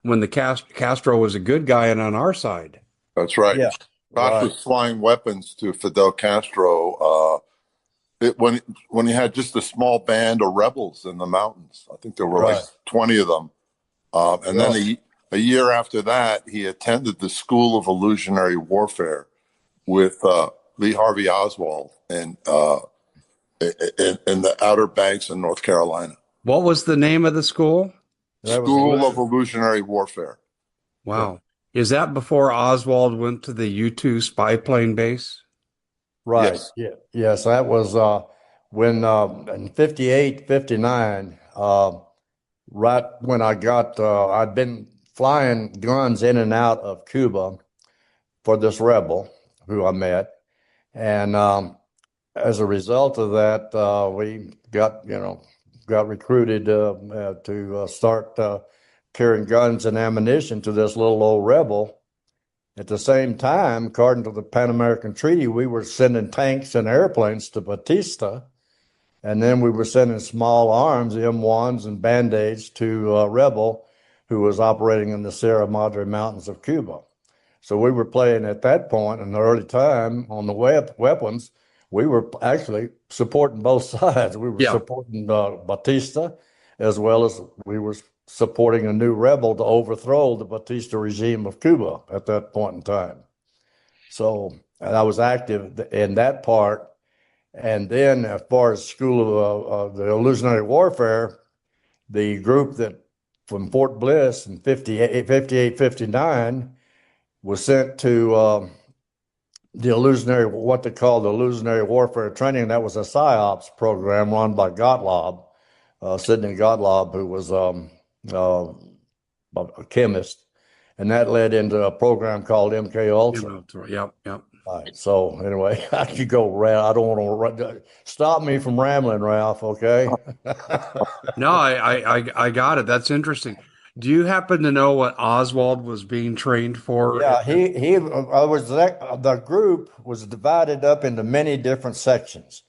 when the Castro was a good guy and on our side. That's right. Yeah, Bosch right, was flying weapons to Fidel Castro when he had just a small band of rebels in the mountains. I think there were like right. 20 of them. And then Well, a year after that, he attended the School of Illusionary Warfare with Lee Harvey Oswald in the Outer Banks in North Carolina. What was the name of the school? that was School of illusion. Illusionary Warfare. Yeah, Wow. Is that before Oswald went to the U-2 spy plane base? right. Yes. Yeah, yes. That was when in 58, 59. Right when I'd been flying guns in and out of Cuba for this rebel who I met, and as a result of that, we got recruited to start carrying guns and ammunition to this little old rebel. At the same time, according to the Pan American Treaty, we were sending tanks and airplanes to Batista, and then we were sending small arms, M1s and Band-Aids to Rebel, who was operating in the Sierra Madre Mountains of Cuba. So we were playing at that point in the early time on the weapons. We were actually supporting both sides. We were Yeah. supporting Batista as well as we were supporting a new rebel to overthrow the Batista regime of Cuba at that point in time. So and I was active in that part. And then as far as School of the Illusionary Warfare, the group that from Fort Bliss in 58, 59 was sent to what they call the illusionary warfare training. That was a PSYOPs program run by Gottlob, Sidney Gottlob, who was uh, a chemist. And that led into a program called MK Ultra. Yep, yep. All right. So anyway, I could go I don't want to stop me from rambling, Ralph. Okay. No, I got it. That's interesting. Do you happen to know what Oswald was being trained for? Yeah, he I was the group was divided up into many different sections.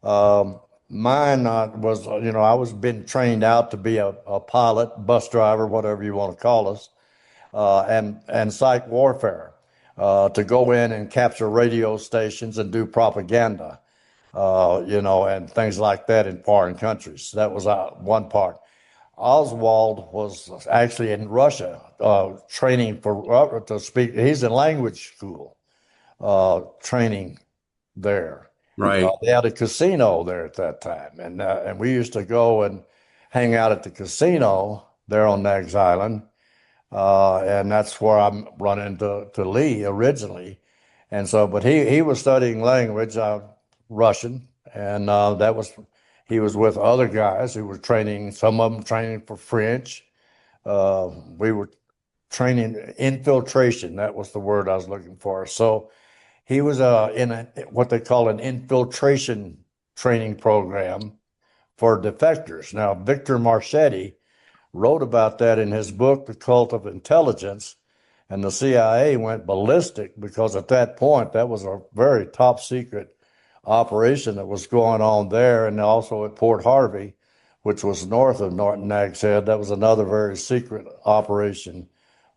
Mine was, I was being trained out to be a pilot, bus driver, whatever you want to call us, and psych warfare, to go in and capture radio stations and do propaganda, and things like that in foreign countries. That was one part. Oswald was actually in Russia, training to speak. He's in language school, training there. Right. They had a casino there at that time, and we used to go and hang out at the casino there on Nags Island, and that's where I'm running to Lee originally. And so, but he was studying language, Russian, and that was he was with other guys who were training. Some of them training for French. We were training infiltration. That was the word I was looking for. So he was in what they call an infiltration training program for defectors. Now, Victor Marchetti wrote about that in his book, The Cult of Intelligence, and the CIA went ballistic because at that point, that was a very top secret operation that was going on there, and also at Port Harvey, which was north of Norton Nag's Head. That was another very secret operation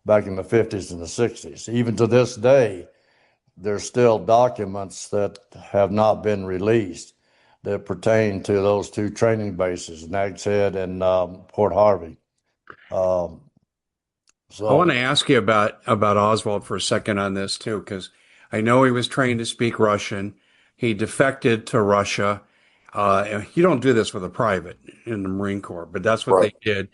back in the 50s and the 60s. Even to this day, there's still documents that have not been released that pertain to those two training bases, Nag's Head and Port Harvey. Um, I want to so, ask you about Oswald for a second on this too, because I know he was trained to speak Russian. He defected to Russia. You don't do this with a private in the Marine Corps, but that's what Right. they did.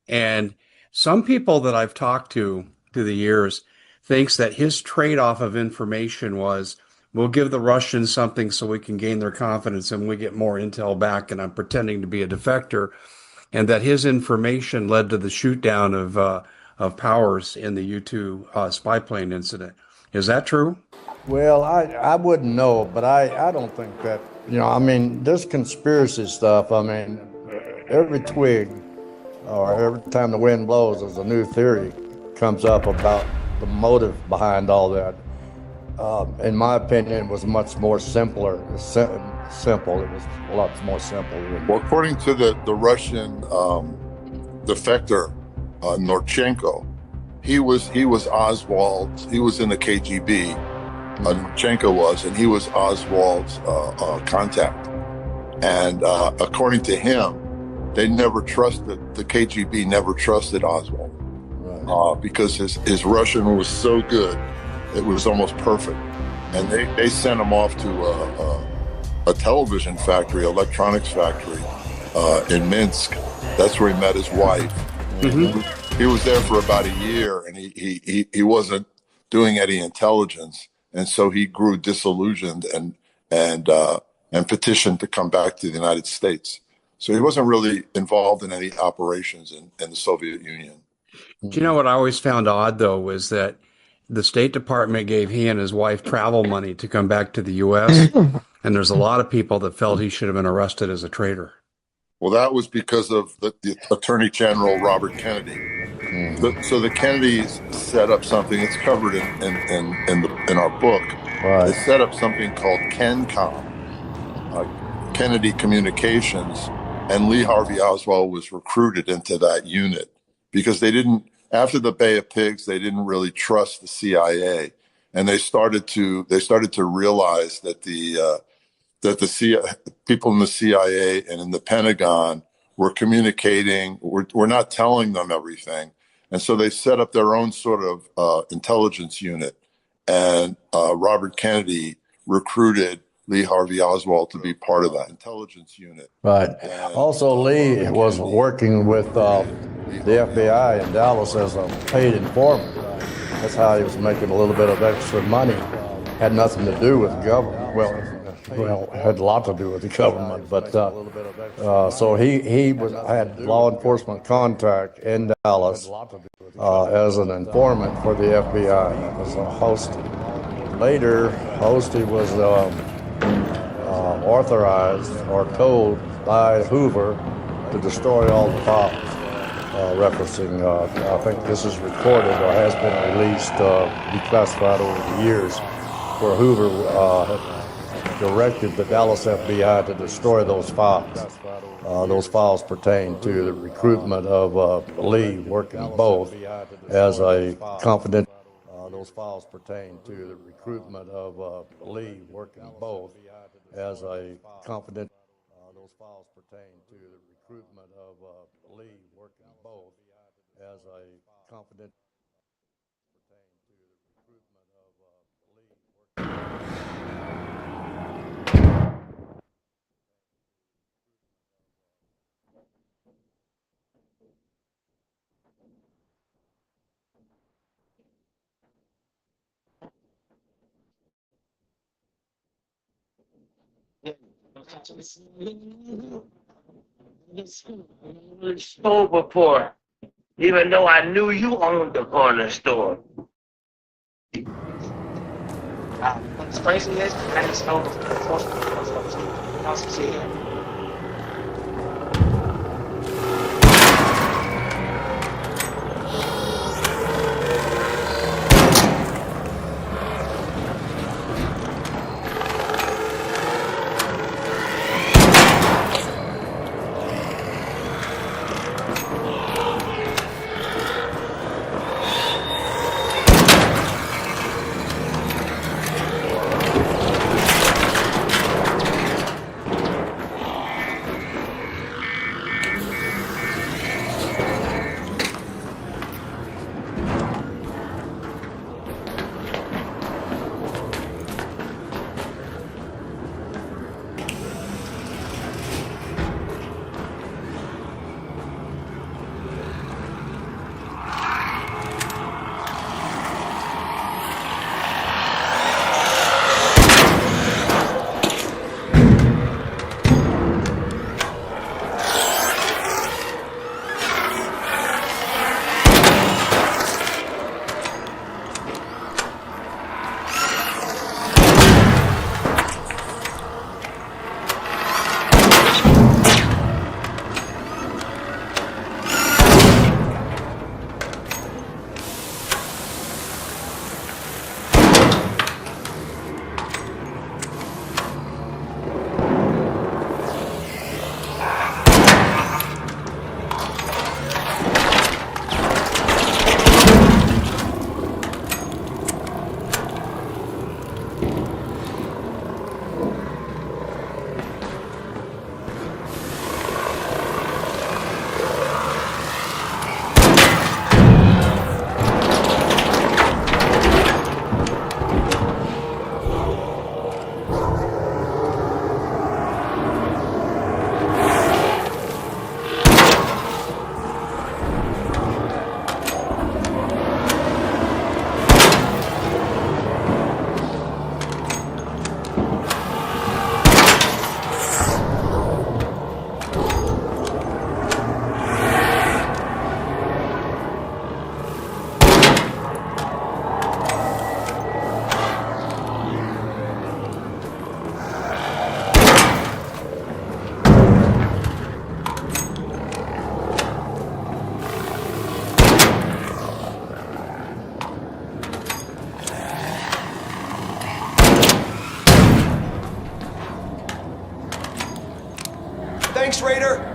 And some people that I've talked to through the years thinks that his trade-off of information was we'll give the Russians something so we can gain their confidence and we get more intel back, and I'm pretending to be a defector, and that his information led to the shoot down of Powers in the U-2 spy plane incident. Is that true? well, I wouldn't know, but I don't think that, I mean, this conspiracy stuff, I mean, every twig or every time the wind blows, there's a new theory comes up about the motive behind all that. In my opinion, it was much more simple. It was a lot more simple. Well, according to the Russian defector, Norchenko, he was Oswald. He was in the KGB. Lukashenko was, and he was Oswald's contact. And according to him, the KGB never trusted Oswald because his Russian was so good, it was almost perfect. And they sent him off to a television factory, electronics factory in Minsk. That's where he met his wife. Mm-hmm. He was there for about a year, and he wasn't doing any intelligence, and so he grew disillusioned and petitioned to come back to the United States. So he wasn't really involved in any operations in the Soviet Union. Do you know what I always found odd, though, was that the State Department gave he and his wife travel money to come back to the U.S., and there's a lot of people that felt he should have been arrested as a traitor. Well, that was because of the Attorney General Robert Kennedy. So the Kennedys set up something. It's covered in our book. Right. They set up something called CENTCOM, Kennedy Communications, and Lee Harvey Oswald was recruited into that unit because they didn't. After the Bay of Pigs, they didn't really trust the CIA, and they started to realize that the people in the CIA and in the Pentagon were communicating. We're not telling them everything. And so they set up their own sort of intelligence unit. And Robert Kennedy recruited Lee Harvey Oswald to be part of that intelligence unit. Right. And also, Lee was working with the FBI in Dallas as a paid informant. That's how he was making a little bit of extra money. Had nothing to do with the government. Well, it had a lot to do with the government, but so he had law enforcement contact in Dallas as an informant for the FBI as a host. Later, Hosty was authorized or told by Hoover to destroy all the files, referencing. I think this is recorded or has been released, declassified over the years, where Hoover had directed the Dallas FBI to destroy those files. Those files pertain to the recruitment of Lee working both as a confidential. Those files pertain to the recruitment of Lee working both as a confidential. Those files pertain to the recruitment of Lee working both as a confidential. Store before, even though I knew you owned the corner store. What's crazy is I just know the traitor!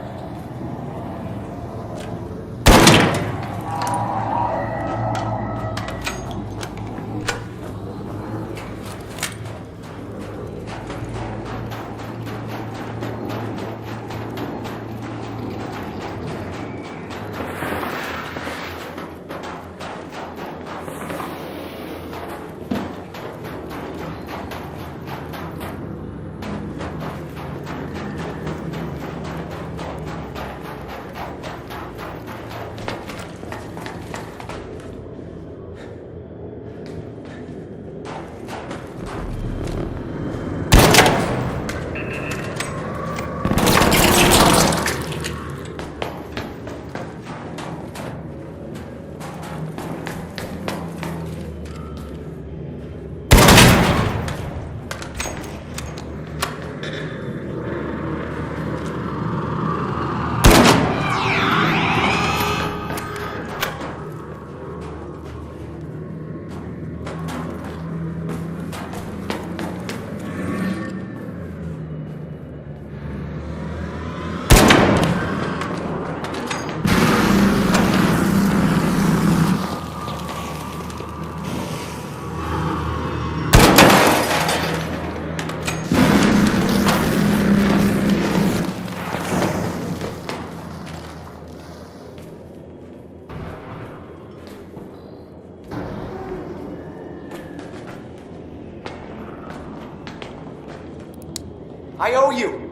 I owe you.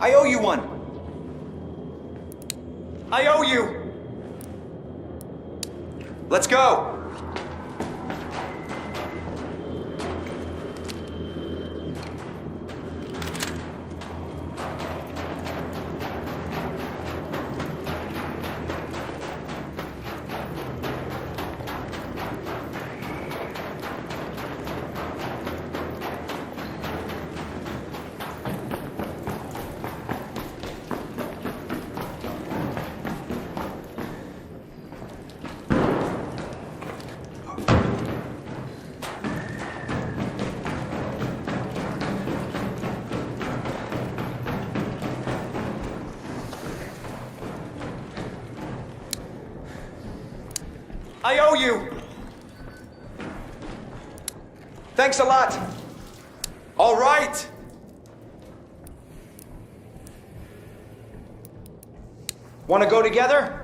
I owe you one. I owe you. Let's go. I owe you. Thanks a lot. All right. Want to go together?